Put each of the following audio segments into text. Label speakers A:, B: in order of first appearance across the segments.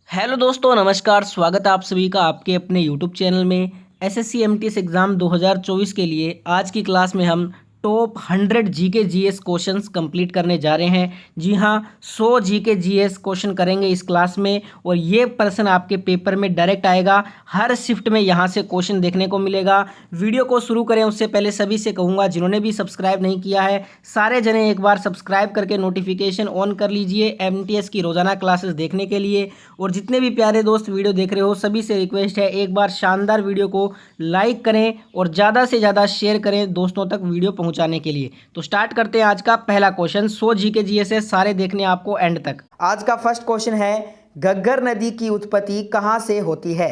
A: Hello दोस्तों, नमस्कार। स्वागत है आप सभी का आपके अपने यूट्यूब चैनल में। एसएससी एमटीएस एग्ज़ाम 2024 के लिए आज की क्लास में हम top 100 GK GS questions complete करने जा रहे हैं। जी हाँ, 100 जीके जीएस क्वेश्चन करेंगे इस क्लास में और ये प्रश्न आपके पेपर में डायरेक्ट आएगा। हर शिफ्ट में यहाँ से क्वेश्चन देखने को मिलेगा। वीडियो को शुरू करें उससे पहले सभी से कहूँगा, जिन्होंने भी सब्सक्राइब नहीं किया है सारे जने एक बार सब्सक्राइब करके नोटिफिकेशन ऑन कर लीजिए एमटीएस की रोज़ाना क्लासेस देखने के लिए। और जितने भी प्यारे दोस्त वीडियो देख रहे हो सभी से रिक्वेस्ट है, एक बार शानदार वीडियो को लाइक करें और ज़्यादा से ज़्यादा शेयर करें दोस्तों तक वीडियो पहुंचाने के लिए। तो स्टार्ट करते हैं आज का पहला क्वेश्चन। 100 जीके जीएस है, सारे देखने आपको एंड तक। आज का फर्स्ट क्वेश्चन है, घग्गर नदी की उत्पत्ति कहाँ से होती है?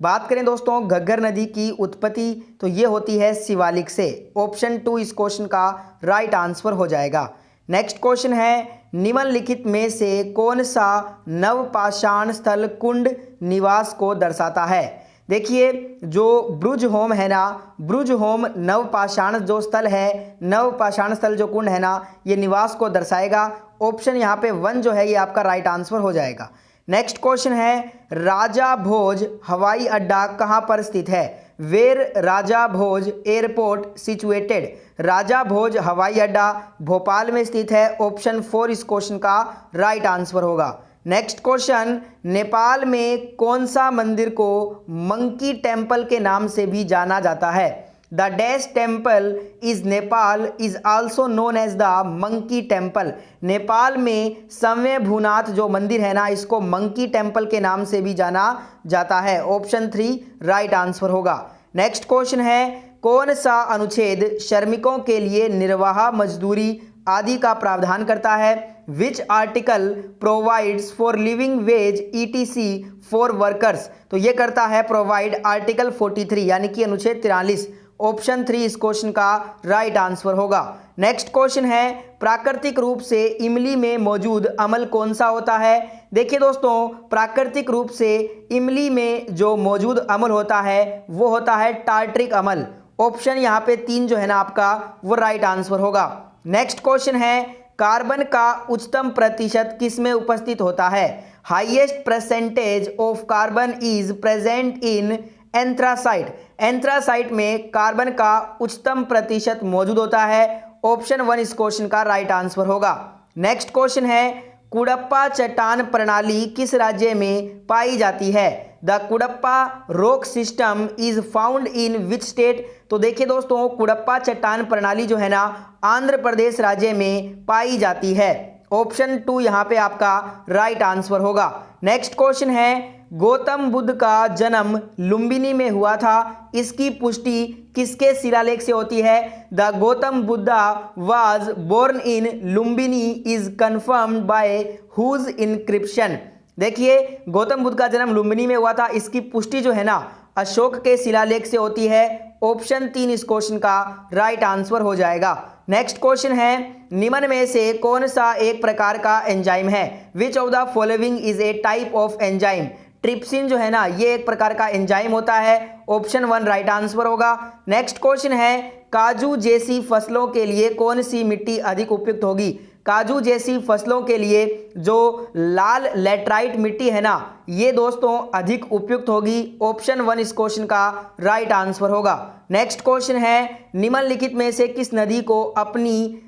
A: बात करें दोस्तों घग्गर नदी की उत्पत्ति तो ये होती है शिवालिक से। ऑप्शन 2 इस क्वेश्चन का राइट आंसर हो जाएगा। नेक्स्ट क्वेश्चन है, निम्नलिखित में से कौन सा नवपाषाण स्थल कुंड निवास को दर्शाता है? देखिए, जो ब्रुज होम है ना, ब्रुज होम नवपाषाण जो स्थल है, नवपाषाण स्थल जो कुंड है ना, ये निवास को दर्शाएगा। ऑप्शन यहाँ पे 1 जो है ये आपका राइट आंसर हो जाएगा। नेक्स्ट क्वेश्चन है, राजा भोज हवाई अड्डा कहाँ पर स्थित है? Where Raja Bhoj airport situated? Raja Bhoj हवाई अड्डा भोपाल में स्थित है। ऑप्शन 4 इस क्वेश्चन का राइट आंसर होगा। नेक्स्ट क्वेश्चन, नेपाल में कौन सा मंदिर को मंकी टेम्पल के नाम से भी जाना जाता है? The dash temple is Nepal is also known as the monkey temple. Nepal में संवयभूनाथ जो मंदिर है ना, इसको मंकी टेम्पल के नाम से भी जाना जाता है। ऑप्शन 3 राइट आंसर होगा। नेक्स्ट क्वेश्चन है, कौन सा अनुच्छेद श्रमिकों के लिए निर्वाह मजदूरी आदि का प्रावधान करता है? Which article provides for living veg etc for workers? तो ये करता है प्रोवाइड आर्टिकल 43 यानी कि अनुच्छेद 43। ऑप्शन 3 इस क्वेश्चन का राइट आंसर होगा। नेक्स्ट क्वेश्चन है, प्राकृतिक रूप से इमली में मौजूद अम्ल कौन सा होता है? देखिए दोस्तों, प्राकृतिक रूप से इमली में जो मौजूद अम्ल होता है वो होता है टार्ट्रिक अम्ल। ऑप्शन यहाँ पे 3 जो है ना आपका वो राइट आंसर होगा। नेक्स्ट क्वेश्चन है, कार्बन का उच्चतम प्रतिशत किस में उपस्थित होता है? Highest percentage of carbon is present in anthracite. Anthracite में कार्बन का उच्चतम प्रतिशत मौजूद होता है। ऑप्शन 1 इस क्वेश्चन का राइट आंसर होगा। नेक्स्ट क्वेश्चन है, कुडप्पा चट्टान प्रणाली किस राज्य में पाई जाती है? The Cuddapah rock system is found in which state? तो देखिए दोस्तों, कुडप्पा चट्टान प्रणाली जो है ना आंध्र प्रदेश राज्य में पाई जाती है। ऑप्शन 2 यहाँ पे आपका राइट आंसर होगा। नेक्स्ट क्वेश्चन है, गौतम बुद्ध का जन्म लुम्बिनी में हुआ था, इसकी पुष्टि किसके शिलालेख से होती है? The Gautam Buddha was born in Lumbini is confirmed by whose inscription? देखिए, गौतम बुद्ध का जन्म लुम्बिनी में हुआ था, इसकी पुष्टि जो है ना अशोक के शिलालेख से होती है। ऑप्शन 3 इस क्वेश्चन का राइट आंसर हो जाएगा। नेक्स्ट क्वेश्चन है, निम्न में से कौन सा एक प्रकार का एंजाइम है? Which of the following is a type of enzyme? Trypsin जो है ना ये एक प्रकार का एंजाइम होता है। ऑप्शन 1 राइट आंसर होगा। नेक्स्ट क्वेश्चन है, काजू जैसी फसलों के लिए कौन सी मिट्टी अधिक उपयुक्त होगी? काजू जैसी फसलों के लिए जो लाल लैटराइट मिट्टी है ना ये दोस्तों अधिक उपयुक्त होगी। ऑप्शन 1 इस क्वेश्चन का राइट आंसर होगा। नेक्स्ट क्वेश्चन है, निम्नलिखित में से किस नदी को अपनी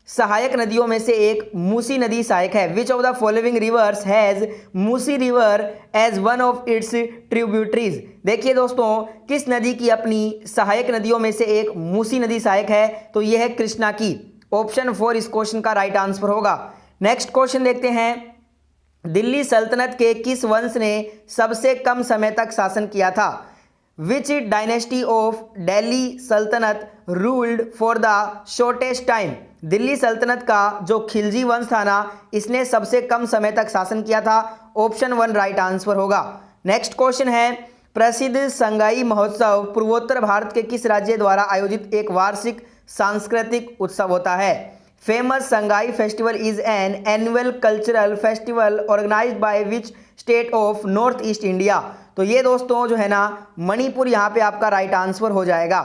A: सहायक नदियों में से एक मूसी नदी सहायक है? Which of the following rivers has Musi river as one of its tributaries? देखिए दोस्तों, किस नदी की अपनी सहायक नदियों में से एक मूसी नदी सहायक है? तो यह है कृष्णा की। ऑप्शन 4 इस क्वेश्चन का राइट आंसर होगा। नेक्स्ट क्वेश्चन देखते हैं, दिल्ली सल्तनत के किस वंश ने सबसे कम समय तक शासन किया था? विच डायनेस्टी ऑफ दिल्ली सल्तनत ruled for the shortest time? Delhi सल्तनत का जो खिलजी वंश था ना इसने सबसे कम समय तक शासन किया था। ऑप्शन 1 राइट आंसर होगा। नेक्स्ट क्वेश्चन है, प्रसिद्ध संगाई महोत्सव पूर्वोत्तर भारत के किस राज्य द्वारा आयोजित एक वार्षिक सांस्कृतिक उत्सव होता है? Famous Sangai festival is an annual cultural festival organised by which state of north east India? तो ये दोस्तों जो है ना मणिपुर यहाँ पे आपका राइट आंसर हो जाएगा।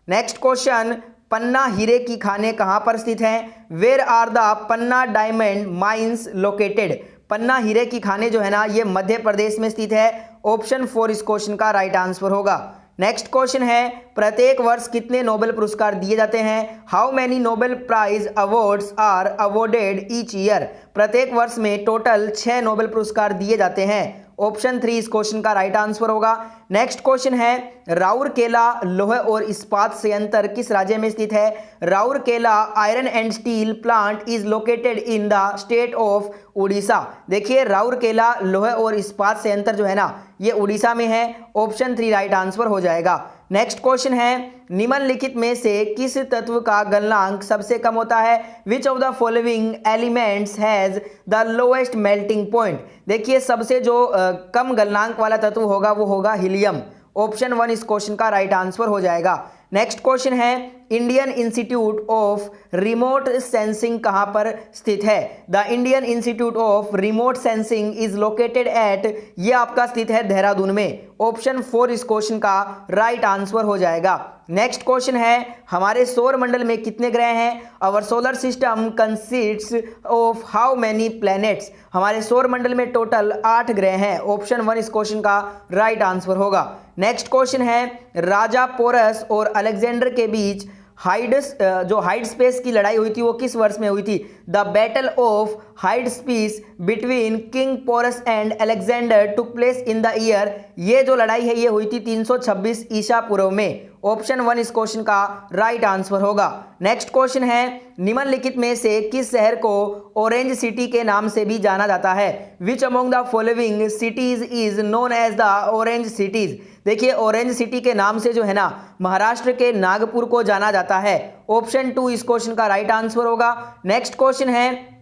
A: नेक्स्ट क्वेश्चन, पन्ना हीरे की खानें कहाँ पर स्थित हैं? Where are the Panna diamond mines located?
B: Panna हीरे की खाने जो है ना ये मध्य प्रदेश में स्थित है। ऑप्शन 4 इस क्वेश्चन का राइट आंसर होगा। नेक्स्ट क्वेश्चन है, प्रत्येक वर्ष कितने नोबेल पुरस्कार दिए जाते हैं? How many Nobel prize awards are awarded each year? प्रत्येक वर्ष में टोटल 6 नोबेल पुरस्कार दिए जाते हैं। ऑप्शन 3 इस क्वेश्चन का राइट आंसर होगा। नेक्स्ट क्वेश्चन है, राउरकेला लोहे और इस्पात संयंत्र किस राज्य में स्थित है? Rourkela iron and steel plant is located in the state of Orissa. देखिए राउरकेला लोहे और इस्पात संयंत्र जो है ना ये उड़ीसा में है। ऑप्शन 3 राइट आंसर हो जाएगा। नेक्स्ट क्वेश्चन है, निम्नलिखित में से किस तत्व का गलनांक सबसे कम होता है? Which of the following elements has the lowest melting point? देखिए सबसे जो कम गलनांक वाला तत्व होगा वो होगा हीलियम। ऑप्शन 1 इस क्वेश्चन का राइट आंसर हो जाएगा। नेक्स्ट क्वेश्चन है, Indian institute of remote sensing कहां पर स्थित है? The Indian institute of remote sensing is located at, ये आपका स्थित है देहरादून में। ऑप्शन 4 इस क्वेश्चन का राइट आंसर हो जाएगा। नेक्स्ट क्वेश्चन है, हमारे सौर मंडल में कितने ग्रह हैं? Our solar system consists of how many planets? हमारे सौर मंडल में टोटल 8 ग्रह हैं। ऑप्शन 1 इस क्वेश्चन का राइट आंसर होगा। नेक्स्ट क्वेश्चन है, राजा पोरस और अलेक्जेंडर के बीच जो हाइड स्पेस की लड़ाई हुई थी वो किस वर्ष में हुई थी? The battle of Hydaspes between king Porus and Alexander took place in the year, ये जो लड़ाई है ये हुई थी 326 ईसा पूर्व में। ऑप्शन 1 इस क्वेश्चन का राइट आंसर होगा। नेक्स्ट क्वेश्चन है, निम्नलिखित में से किस शहर को ऑरेंज सिटी के नाम से भी जाना जाता है? Which among the following cities is known as the orange cities? देखिए ऑरेंज सिटी के नाम से जो है ना महाराष्ट्र के नागपुर को जाना जाता है। ऑप्शन 2 इस क्वेश्चन का राइट आंसर होगा। नेक्स्ट क्वेश्चन है,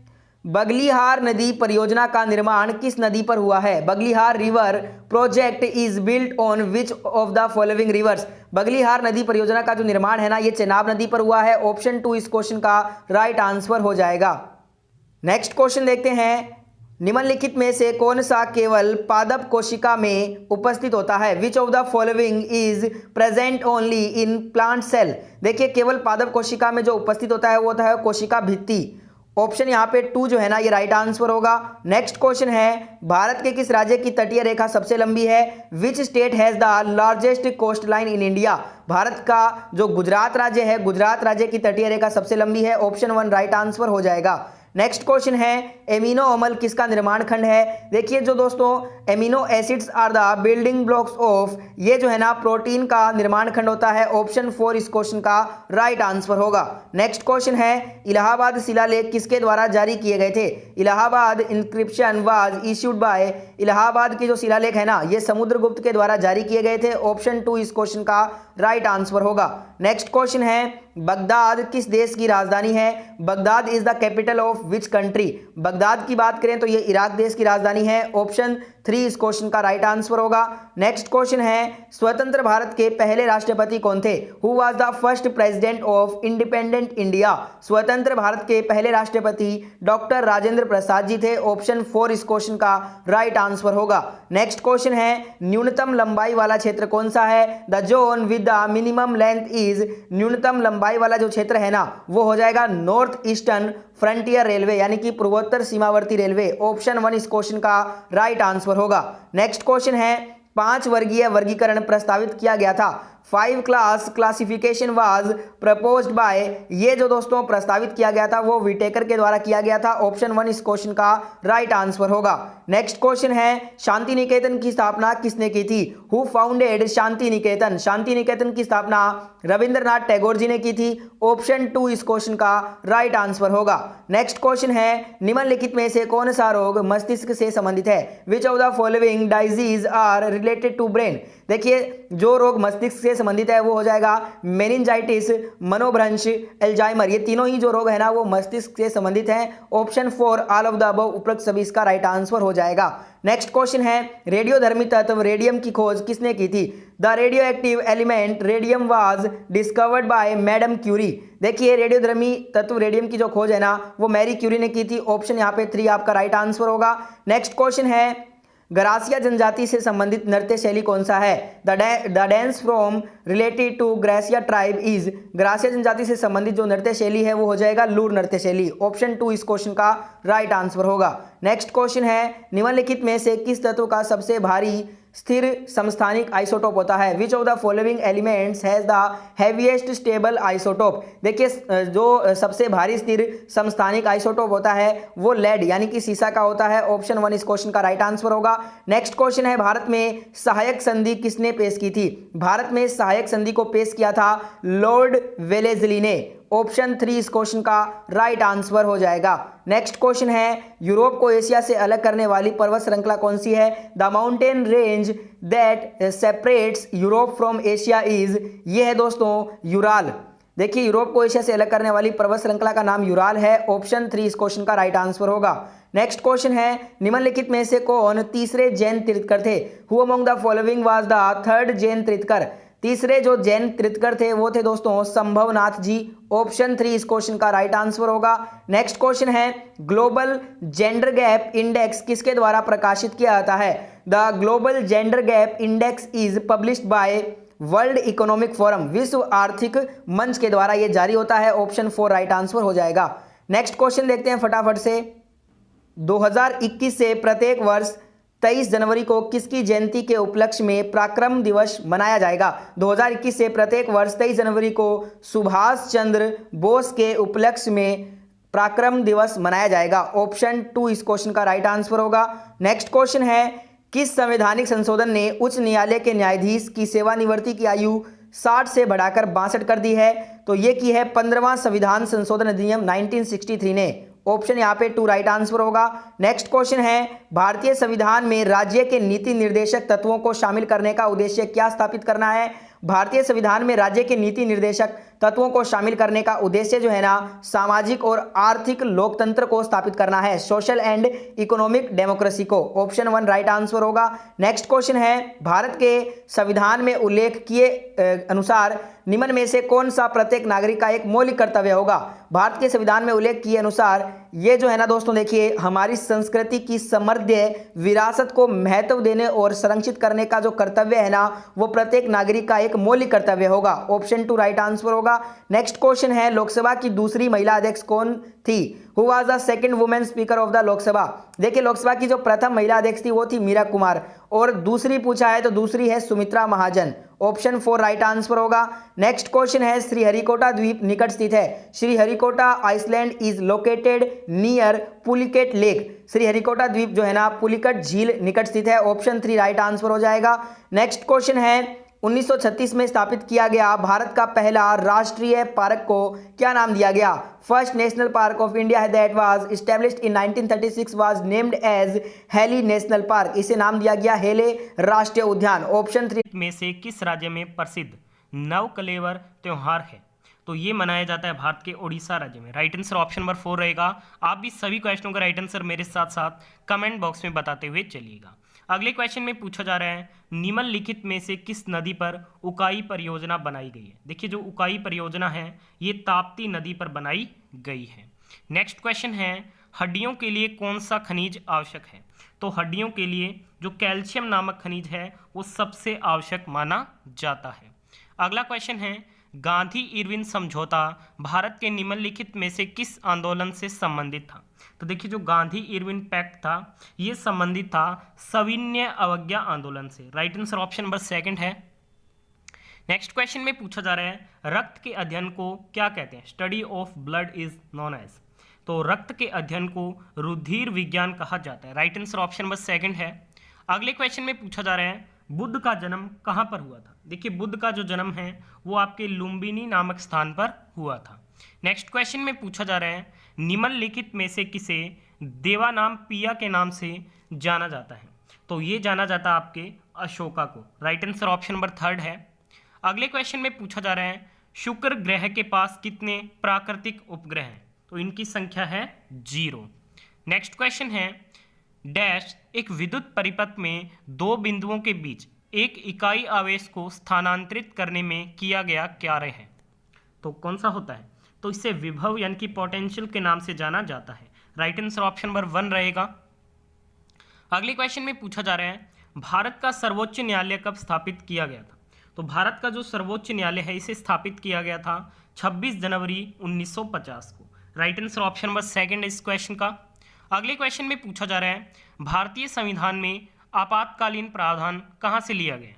B: बगलिहार नदी परियोजना का निर्माण किस नदी पर हुआ है? Baglihar river project is built on which of the following reverse? Baglihar नदी परियोजना का जो निर्माण है ना ये चेनाब नदी पर हुआ है। ऑप्शन 2 इस क्वेश्चन का राइट आंसर हो जाएगा। नेक्स्ट क्वेश्चन देखते हैं, निम्नलिखित में से कौन सा केवल पादप कोशिका में उपस्थित होता है? Which of the following is present only in plant cell? देखिए केवल पादप कोशिका में जो उपस्थित होता है वो होता है कोशिका भित्ति। ऑप्शन यहाँ पे 2 जो है ना ये राइट आंसर होगा। नेक्स्ट क्वेश्चन है, भारत के किस राज्य की तटीय रेखा सबसे लंबी है? Which state has the largest coast line in India? Bharat का जो गुजरात राज्य है, गुजरात राज्य की तटीय रेखा सबसे लंबी है। ऑप्शन 1 राइट आंसर हो जाएगा। नेक्स्ट क्वेश्चन है, एमिनो अम्ल किसका निर्माण खंड है? देखिए जो दोस्तों amino acids are the building blocks of, ये जो है ना प्रोटीन का निर्माण खंड होता है। ऑप्शन 4 इस क्वेश्चन का राइट आंसर होगा। नेक्स्ट क्वेश्चन है, इलाहाबाद शिलालेख किसके द्वारा जारी किए गए थे? Allahabad inscription was issued by, Allahabad की जो शिलालेख है ना ये समुद्रगुप्त के द्वारा जारी किए गए थे। ऑप्शन 2 इस क्वेश्चन का राइट आंसर होगा। नेक्स्ट क्वेश्चन है, बगदाद किस देश की राजधानी है? Baghdad is the capital of which country? Baghdad की बात करें तो ये इराक देश की राजधानी है। ऑप्शन 3 इस क्वेश्चन का राइट आंसर होगा। नेक्स्ट क्वेश्चन है, स्वतंत्र भारत के पहले राष्ट्रपति कौन थे? Who was the first president of independent India? स्वतंत्र भारत के पहले राष्ट्रपति डॉक्टर राजेंद्र प्रसाद जी थे। ऑप्शन 4 इस क्वेश्चन का राइट आंसर होगा। नेक्स्ट क्वेश्चन है, न्यूनतम लंबाई वाला क्षेत्र कौन सा है? The zone with the minimum length is, न्यूनतम लंबाई वाला जो क्षेत्र है ना वो हो जाएगा नॉर्थ ईस्टर्न फ्रंटियर रेलवे यानी कि पूर्वोत्तर सीमावर्ती रेलवे। ऑप्शन 1 इस क्वेश्चन का राइट आंसर होगा। नेक्स्ट क्वेश्चन है, 5 वर्गीय वर्गीकरण प्रस्तावित किया गया था। 5 class classification was proposed by, ये जो दोस्तों प्रस्तावित किया गया था वो विटेकर के द्वारा किया गया था। ऑप्शन 1 इस क्वेश्चन का राइट आंसर होगा। नेक्स्ट क्वेश्चन है, शांति निकेतन की स्थापना किसने की थी? Who founded Shanti Niketan? शांति निकेतन की स्थापना रविंद्रनाथ टैगोर जी ने की थी। ऑप्शन 2 इस क्वेश्चन का राइट आंसर होगा। नेक्स्ट क्वेश्चन है, निम्नलिखित में से कौन सा रोग मस्तिष्क से संबंधित है? Which of the following diseases are related to brain? देखिए जो रोग मस्तिष्क से संबंधित है वो हो जाएगा मेनिंजाइटिस, मनोभ्रंश, एल्जाइमर। ये तीनों ही जो रोग है ना वो मस्तिष्क से संबंधित हैं। Option 4 all of the above उपरोक्त सभी इसका राइट आंसर हो जाएगा। नेक्स्ट क्वेश्चन है, रेडियोधर्मी तत्व रेडियम की खोज किसने की थी? The radio active element radium was discovered by madam Curie. देखिए रेडियोधर्मी तत्व रेडियम की जो खोज है ना वो मैरी क्यूरी ने की थी। ऑप्शन यहाँ पे 3 आपका राइट आंसर होगा। नेक्स्ट क्वेश्चन है, गरासिया जनजाति से संबंधित नृत्य शैली कौन सा है? The dance from related to Garasia tribe is, Garasia जनजाति से संबंधित जो नृत्य शैली है वो हो जाएगा लूर नृत्य शैली। ऑप्शन 2 इस क्वेश्चन का राइट आंसर होगा। नेक्स्ट क्वेश्चन है, निम्नलिखित में से किस तत्व का सबसे भारी स्थिर समस्थानिक आइसोटोप होता है? Which of the following elements has the heaviest stable isotope? देखिए जो सबसे भारी स्थिर समस्थानिक आइसोटोप होता है वो लेड यानी कि सीसा का होता है। ऑप्शन 1 इस क्वेश्चन का राइट आंसर होगा। नेक्स्ट क्वेश्चन है, भारत में सहायक संधि किसने पेश की थी? भारत में सहायक संधि को पेश किया था लॉर्ड वेलेस्ली ने। ऑप्शन 3 इस क्वेश्चन का राइट आंसर हो जाएगा। नेक्स्ट क्वेश्चन है, यूरोप को एशिया से अलग करने वाली पर्वत श्रृंखला कौन सी है? The mountain range that separates Europe from Asia is, ये है दोस्तों यूराल। देखिए यूरोप को एशिया से अलग करने वाली पर्वत श्रृंखला का नाम यूराल है। ऑप्शन 3 इस क्वेश्चन का राइट आंसर होगा। नेक्स्ट क्वेश्चन है, निम्नलिखित में से कौन तीसरे जैन तीर्थकर थे? Who among the following was the third Jain tirthankar? तीसरे जो जैन तीर्थकर थे वो थे दोस्तों संभवनाथ जी। ऑप्शन 3 इस क्वेश्चन का राइट आंसर होगा। नेक्स्ट क्वेश्चन है, ग्लोबल जेंडर गैप इंडेक्स किसके द्वारा प्रकाशित किया जाता है? The global gender gap index is published by world economic forum, विश्व आर्थिक मंच के द्वारा यह जारी होता है। ऑप्शन 4 राइट आंसर हो जाएगा। नेक्स्ट क्वेश्चन देखते हैं फटाफट से। 2021 से प्रत्येक वर्ष 23 जनवरी को किसकी जयंती के उपलक्ष्य में पराक्रम दिवस मनाया जाएगा? 2021 से प्रत्येक वर्ष 23 जनवरी को सुभाष चंद्र बोस के उपलक्ष्य में पराक्रम दिवस मनाया जाएगा। ऑप्शन 2 इस क्वेश्चन का राइट आंसर होगा। नेक्स्ट क्वेश्चन है, किस संवैधानिक संशोधन ने उच्च न्यायालय के न्यायाधीश की सेवानिवृत्ति की आयु 60 से बढ़ाकर 62 कर दी है? तो ये की है 15वां संविधान संशोधन अधिनियम 1963 ने। ऑप्शन यहाँ पे 2 राइट आंसर होगा। नेक्स्ट क्वेश्चन है, भारतीय संविधान में राज्य के नीति निर्देशक तत्वों को शामिल करने का उद्देश्य क्या स्थापित करना है? भारतीय संविधान में राज्य के नीति निर्देशक तत्वों को शामिल करने का उद्देश्य जो है ना सामाजिक और आर्थिक लोकतंत्र को स्थापित करना है, सोशल एंड इकोनॉमिक डेमोक्रेसी को। ऑप्शन 1 राइट आंसर होगा। नेक्स्ट क्वेश्चन है, भारत के संविधान में उल्लेख किए अनुसार निम्न में से कौन सा प्रत्येक नागरिक का एक मौलिक कर्तव्य होगा? भारत के संविधान में उल्लेख किए अनुसार ये जो है ना दोस्तों देखिए हमारी संस्कृति की समृद्ध विरासत को महत्व देने और संरक्षित करने का जो कर्तव्य है ना वो प्रत्येक नागरिक का एक मौलिक कर्तव्य होगा। ऑप्शन 2 राइट आंसर होगा। नेक्स्ट क्वेश्चन है, लोकसभा की दूसरी महिला अध्यक्ष कौन थी? Who was the second women speaker of the Lok Sabha? देखिए लोकसभा की जो प्रथम महिला अध्यक्ष थी वो थी मीरा कुमार, और दूसरी पूछा है तो दूसरी है Sumitra Mahajan. Option 4 right answer होगा। नेक्स्ट क्वेश्चन है, श्रीहरिकोटा द्वीप निकट स्थित है। Sriharikota island is located near Pulicat lake. Sriharikota द्वीप जो है ना पुलिकट झील निकट स्थित है। ऑप्शन 3 राइट आंसर हो जाएगा। नेक्स्ट क्वेश्चन है, 1936 में स्थापित किया गया भारत का पहला राष्ट्रीय पार्क को क्या नाम दिया गया? First national park of India that was established in 1936 was named as Hailey national park. इसे नाम दिया गया हेले राष्ट्रीय उद्यान। ऑप्शन 3
C: में से किस राज्य में प्रसिद्ध नवकलेवर त्योहार है? तो ये मनाया जाता है भारत के उड़ीसा राज्य में। राइट आंसर ऑप्शन नंबर 4 रहेगा। आप भी सभी क्वेश्चनों का राइट आंसर मेरे साथ साथ कमेंट बॉक्स में बताते हुए चलिएगा। अगले क्वेश्चन में पूछा जा रहा है, निम्नलिखित में से किस नदी पर उकाई परियोजना बनाई गई है? देखिए जो उकाई परियोजना है ये ताप्ती नदी पर बनाई गई है। नेक्स्ट क्वेश्चन है, हड्डियों के लिए कौन सा खनिज आवश्यक है? तो हड्डियों के लिए जो कैल्शियम नामक खनिज है वो सबसे आवश्यक माना जाता है। अगला क्वेश्चन है, गांधी इरविन समझौता भारत के निम्नलिखित में से किस आंदोलन से संबंधित था? तो देखिए जो गांधी इरविन पैक्ट था ये संबंधित था सविनय अवज्ञा आंदोलन से। राइट आंसर ऑप्शन नंबर 2 है। नेक्स्ट क्वेश्चन में पूछा जा रहा है, रक्त के अध्ययन को क्या कहते हैं? Study of blood is known as. तो रक्त के अध्ययन को रुधिर विज्ञान कहा जाता है। राइट आंसर ऑप्शन नंबर 2 है। अगले क्वेश्चन में पूछा जा रहा है, बुद्ध का जन्म कहाँ पर हुआ था? देखिए बुद्ध का जो जन्म है वो आपके लुम्बिनी नामक स्थान पर हुआ था। नेक्स्ट क्वेश्चन में पूछा जा रहा है, निम्नलिखित में से किसे देवानाम पिया के नाम से जाना जाता है? तो ये जाना जाता है आपके अशोका को। राइट आंसर ऑप्शन नंबर 3 है। अगले क्वेश्चन में पूछा जा रहा है, शुक्र ग्रह के पास कितने प्राकृतिक उपग्रह हैं? तो इनकी संख्या है 0। नेक्स्ट क्वेश्चन है, डैश एक विद्युत परिपथ में दो बिंदुओं के बीच एक इकाई आवेश को स्थानांतरित करने में किया गया कार्य है? तो कौन सा होता है? तो इसे विभव यानी कि पोटेंशियल के नाम से जाना जाता है। राइट आंसर ऑप्शन नंबर 1 रहेगा। अगले क्वेश्चन में पूछा जा रहा है भारत का सर्वोच्च न्यायालय कब स्थापित किया गया था। तो भारत का जो सर्वोच्च न्यायालय है इसे स्थापित किया गया था 26 जनवरी 1950 को। Right answer option number second इस क्वेश्चन का। अगले क्वेश्चन में पूछा जा रहा है भारतीय संविधान में आपातकालीन प्रावधान कहाँ से लिया गया।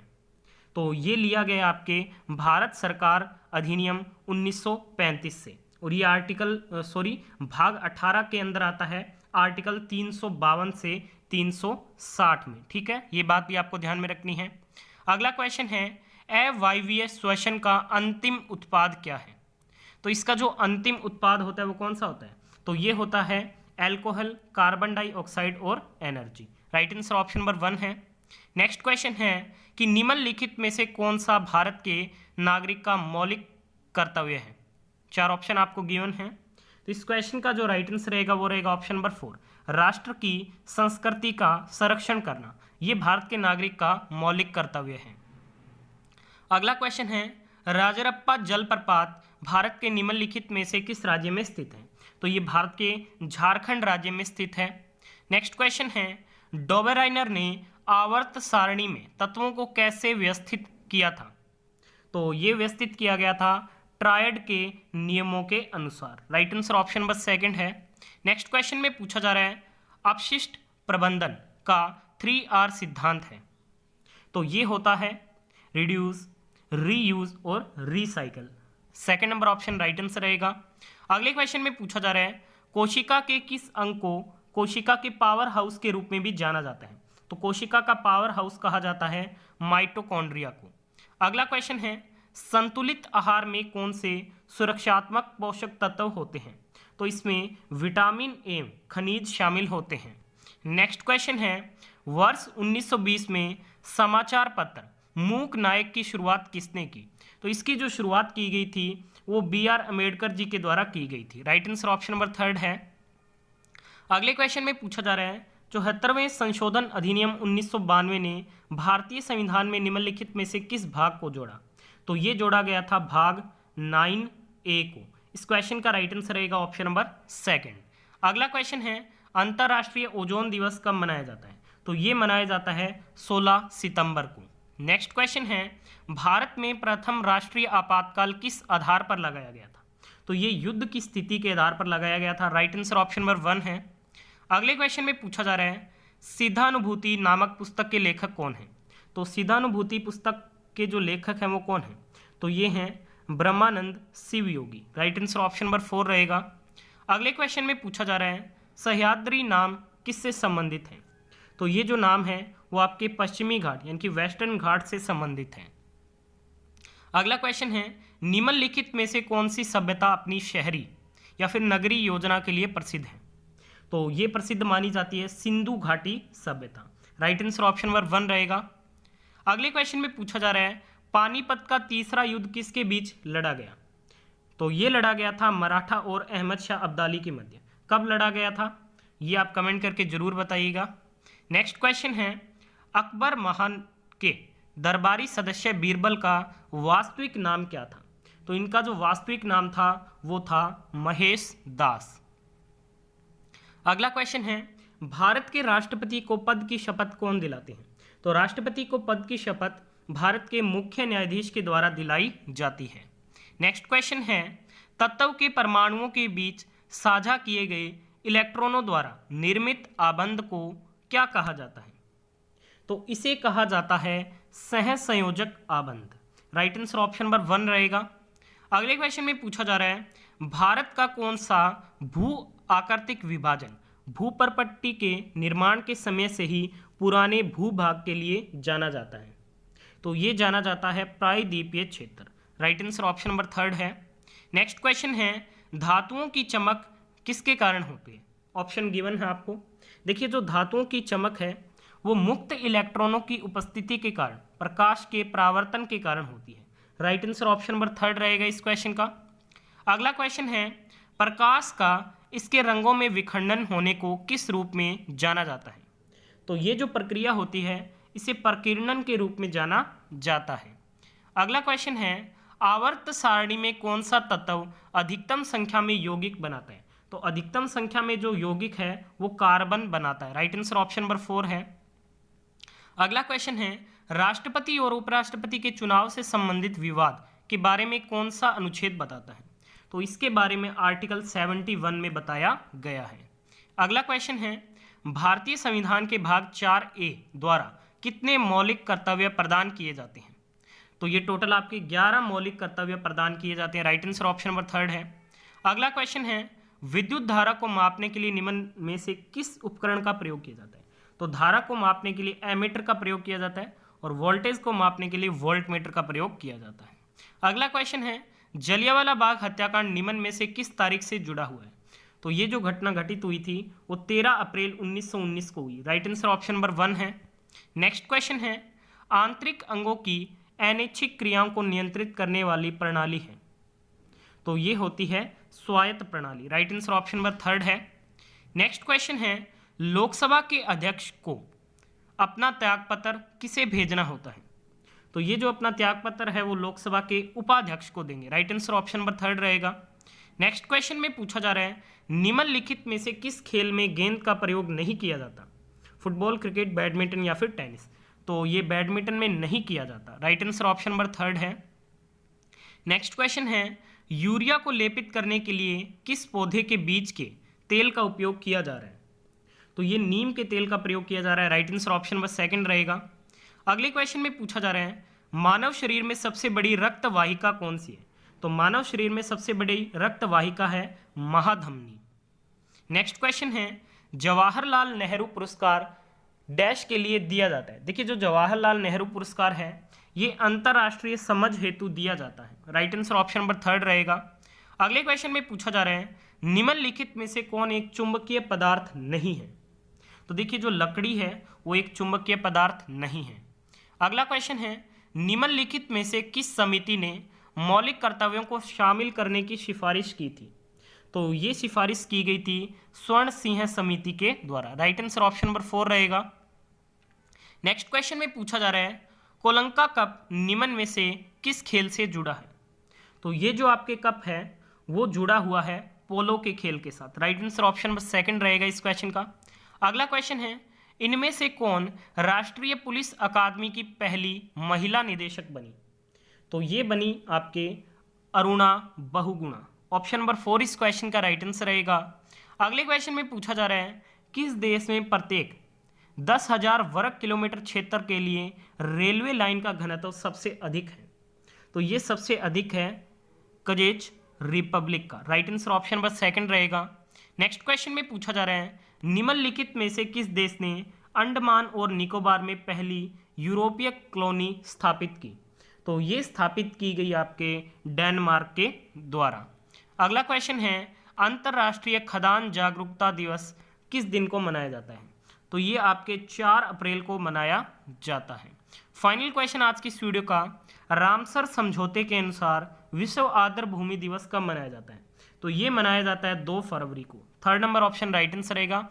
C: तो ये लिया गया आपके भारत सरकार अधिनियम 1935 से, और ये भाग 18 के अंदर आता है आर्टिकल 352 से 360 में। ठीक है, ये बात भी आपको ध्यान में रखनी है। अगला क्वेश्चन है अवायवीय श्वसन का अंतिम उत्पाद क्या है। तो इसका जो अंतिम उत्पाद होता है वो कौन सा होता है। तो ये होता है एल्कोहल, कार्बन डाइऑक्साइड और energy. Right answer option number 1 है। नेक्स्ट क्वेश्चन है कि निम्नलिखित में से कौन सा भारत के नागरिक का मौलिक कर्तव्य है। 4 ऑप्शन आपको गिवन है। तो इस क्वेश्चन का जो राइट आंसर रहेगा वो रहेगा ऑप्शन नंबर 4, राष्ट्र की संस्कृति का संरक्षण करना। ये भारत के नागरिक का मौलिक कर्तव्य है। अगला क्वेश्चन है राजरप्पा जलप्रपात भारत के निम्नलिखित में से किस राज्य में स्थित है। तो ये भारत के झारखंड राज्य में स्थित है। नेक्स्ट क्वेश्चन है डोबेराइनर ने आवर्त सारणी में तत्वों को कैसे व्यवस्थित किया था। तो ये व्यवस्थित किया गया था ट्रायड के नियमों के अनुसार। राइट आंसर ऑप्शन नंबर 2 है। नेक्स्ट क्वेश्चन में पूछा जा रहा है अपशिष्ट प्रबंधन का 3R सिद्धांत है। तो ये होता है रिड्यूस, रीयूज और recycle. Second number option right answer रहेगा। अगले क्वेश्चन में पूछा जा रहा है कोशिका के किस अंग को कोशिका के पावर हाउस के रूप में भी जाना जाता है। तो कोशिका का पावर हाउस कहा जाता है माइटोकॉन्ड्रिया को। अगला क्वेश्चन है संतुलित आहार में कौन से सुरक्षात्मक पोषक तत्व होते हैं। तो इसमें विटामिन ए खनिज शामिल होते हैं। नेक्स्ट क्वेश्चन है वर्ष 1920 में समाचार पत्र मूक नायक की शुरुआत किसने की। तो इसकी जो शुरुआत की गई थी वो BR अम्बेडकर जी के द्वारा की गई थी। राइट आंसर ऑप्शन नंबर 3 है। अगले क्वेश्चन में पूछा जा रहा है 74वें संशोधन अधिनियम 1992 ने भारतीय संविधान में निम्नलिखित में से किस भाग को जोड़ा। तो ये जोड़ा गया था भाग 9A को। इस क्वेश्चन का राइट आंसर रहेगा ऑप्शन नंबर 2। अगला क्वेश्चन है अंतर्राष्ट्रीय ओजोन दिवस कब मनाया जाता है। तो ये मनाया जाता है 16 सितंबर को। नेक्स्ट क्वेश्चन है भारत में प्रथम राष्ट्रीय आपातकाल किस आधार पर लगाया गया था। तो ये युद्ध की स्थिति के आधार पर लगाया गया था। राइट आंसर ऑप्शन नंबर 1 है। अगले क्वेश्चन में पूछा जा रहा है सिद्धानुभूति नामक पुस्तक के लेखक कौन हैं। तो सिद्धानुभूति पुस्तक के जो लेखक हैं वो कौन हैं। तो ये हैं Brahmananda Shivayogi. Right answer option number 4 रहेगा। अगले क्वेश्चन में पूछा जा रहा है सह्याद्री नाम किससे संबंधित है। तो ये जो नाम है वो आपके पश्चिमी घाट यानी कि वेस्टर्न घाट से संबंधित है। अगला क्वेश्चन है निम्नलिखित में से कौन सी सभ्यता अपनी शहरी या फिर नगरी योजना के लिए प्रसिद्ध है। तो ये प्रसिद्ध मानी जाती है सिंधु घाटी सभ्यता। राइट आंसर ऑप्शन नंबर 1 रहेगा। अगले क्वेश्चन में पूछा जा रहा है पानीपत का तीसरा युद्ध किसके बीच लड़ा गया। तो ये लड़ा गया था मराठा और अहमद शाह अब्दाली के मध्य। कब लड़ा गया था ये आप कमेंट करके जरूर बताइएगा। नेक्स्ट क्वेश्चन है अकबर महान के दरबारी सदस्य बीरबल का वास्तविक नाम क्या था। तो इनका जो वास्तविक नाम था वो था महेश दास। अगला क्वेश्चन है भारत के राष्ट्रपति को पद की शपथ कौन दिलाते हैं। तो राष्ट्रपति को पद की शपथ भारत के मुख्य न्यायाधीश के द्वारा दिलाई जाती है। नेक्स्ट क्वेश्चन है तत्व के परमाणुओं के बीच साझा किए गए इलेक्ट्रॉनों द्वारा निर्मित आबंध को क्या कहा जाता है। तो इसे कहा जाता है सहसंयोजक आबंध। राइट आंसर ऑप्शन नंबर 1 रहेगा। अगले क्वेश्चन में पूछा जा रहा है भारत का कौन सा भू आकृतिक विभाजन भूपरपट्टी के निर्माण के समय से ही पुराने भूभाग के लिए जाना जाता है। तो ये जाना जाता है प्रायद्वीपीय क्षेत्र। राइट आंसर ऑप्शन नंबर 3 है। नेक्स्ट क्वेश्चन है धातुओं की चमक किसके कारण होती है। ऑप्शन गिवन है आपको। देखिए जो धातुओं की चमक है वो मुक्त इलेक्ट्रॉनों की उपस्थिति के कारण प्रकाश के परावर्तन के कारण होती है। राइट आंसर ऑप्शन नंबर 3 रहेगा इस क्वेश्चन का। अगला क्वेश्चन है प्रकाश का इसके रंगों में विखंडन होने को किस रूप में जाना जाता है। तो ये जो प्रक्रिया होती है इसे प्रकीर्णन के रूप में जाना जाता है। अगला क्वेश्चन है आवर्त सारणी में कौन सा तत्व अधिकतम संख्या में यौगिक बनाता है। तो अधिकतम संख्या में जो यौगिक है वो कार्बन बनाता है। राइट आंसर ऑप्शन नंबर 4 है। अगला क्वेश्चन है, राष्ट्रपति और उपराष्ट्रपति के चुनाव से संबंधित विवाद के बारे में कौन सा अनुच्छेद बताता है? तो इसके बारे में आर्टिकल 71 में बताया गया है। अगला क्वेश्चन है, भारतीय संविधान के भाग 4A द्वारा कितने मौलिक कर्तव्य प्रदान किए जाते हैं? तो ये टोटल आपके 11 मौलिक कर्तव्य प्रदान किए जाते हैं। राइट आंसर ऑप्शन नंबर 3 है। अगला क्वेश्चन है, विद्युत धारा को मापने के लिए निम्न में से किस उपकरण का प्रयोग किया जाता है? तो धारा को मापने के लिए एमीटर का प्रयोग किया जाता है और वोल्टेज को मापने के लिए वोल्टमीटर का प्रयोग किया जाता है। अगला क्वेश्चन है, जलियांवाला बाग हत्याकांड निम्न में से किस तारीख से जुड़ा हुआ है? तो ये जो घटना घटित हुई थी वो 13 अप्रैल 1919 को हुई। राइट आंसर ऑप्शन नंबर 1 है। नेक्स्ट क्वेश्चन है, आंतरिक अंगों की अनैच्छिक क्रियाओं को नियंत्रित करने वाली प्रणाली है? तो ये होती है स्वायत्त प्रणाली। राइट आंसर ऑप्शन नंबर 3 है। नेक्स्ट क्वेश्चन है, लोकसभा के अध्यक्ष को अपना त्यागपत्र किसे भेजना होता है? तो ये जो अपना त्यागपत्र है वो लोकसभा के उपाध्यक्ष को देंगे। राइट आंसर ऑप्शन नंबर 3 रहेगा। नेक्स्ट क्वेश्चन में पूछा जा रहा है, निम्नलिखित में से किस खेल में गेंद का प्रयोग नहीं किया जाता? फुटबॉल, क्रिकेट, बैडमिंटन या फिर टेनिस? तो ये बैडमिंटन में नहीं किया जाता। राइट आंसर ऑप्शन नंबर 3 है। नेक्स्ट क्वेश्चन है, यूरिया को लेपित करने के लिए किस पौधे के बीज के तेल का उपयोग किया जा रहा है? तो ये नीम के तेल का प्रयोग किया जा रहा है। राइट आंसर ऑप्शन नंबर 2 रहेगा। अगले क्वेश्चन में पूछा जा रहा है, मानव शरीर में सबसे बड़ी रक्त वाहिका कौन सी है? तो मानव शरीर में सबसे बड़ी रक्त वाहिका है महाधमनी। नेक्स्ट क्वेश्चन है, जवाहरलाल नेहरू पुरस्कार डैश के लिए दिया जाता है? देखिए, जो जवाहरलाल नेहरू पुरस्कार है ये अंतर्राष्ट्रीय समझ हेतु दिया जाता है। राइट आंसर ऑप्शन नंबर 3 रहेगा। अगले क्वेश्चन में पूछा जा रहा है, निम्नलिखित में से कौन एक चुंबकीय पदार्थ नहीं है? तो देखिए, जो लकड़ी है वो एक चुंबकीय पदार्थ नहीं है। अगला क्वेश्चन है, निम्नलिखित में से किस समिति ने मौलिक कर्तव्यों को शामिल करने की सिफारिश की थी? तो ये सिफारिश की गई थी स्वर्ण सिंह समिति के द्वारा। राइट आंसर ऑप्शन नंबर 4 रहेगा। नेक्स्ट क्वेश्चन में पूछा जा रहा है, कोलंका कप निम्न में से किस खेल से जुड़ा है? तो ये जो आपके कप है वो जुड़ा हुआ है पोलो के खेल के साथ। राइट आंसर ऑप्शन नंबर 2 रहेगा इस क्वेश्चन का। अगला क्वेश्चन है, इनमें से कौन राष्ट्रीय पुलिस अकादमी की पहली महिला निदेशक बनी? तो ये बनी आपके अरुणा बहुगुणा। ऑप्शन नंबर 4 इस क्वेश्चन का राइट आंसर रहेगा। अगले क्वेश्चन में पूछा जा रहा है, किस देश में प्रत्येक 10,000 वर्ग किलोमीटर क्षेत्र के लिए रेलवे लाइन का घनत्व सबसे अधिक है? तो ये सबसे अधिक है कजेच रिपब्लिक का। राइट आंसर ऑप्शन नंबर 2 रहेगा। नेक्स्ट क्वेश्चन में पूछा जा रहा है, निम्नलिखित में से किस देश ने अंडमान और निकोबार में पहली यूरोपीय कॉलोनी स्थापित की? तो ये स्थापित की गई आपके डेनमार्क के द्वारा। अगला क्वेश्चन है, अंतर्राष्ट्रीय खदान जागरूकता दिवस किस दिन को मनाया जाता है? तो ये आपके 4 अप्रैल को मनाया जाता है। फाइनल क्वेश्चन आज की इस वीडियो का, रामसर समझौते के अनुसार विश्व आर्द्र भूमि दिवस कब मनाया जाता है? तो ये मनाया जाता है 2 फरवरी को। 3rd number option right answer रहेगा।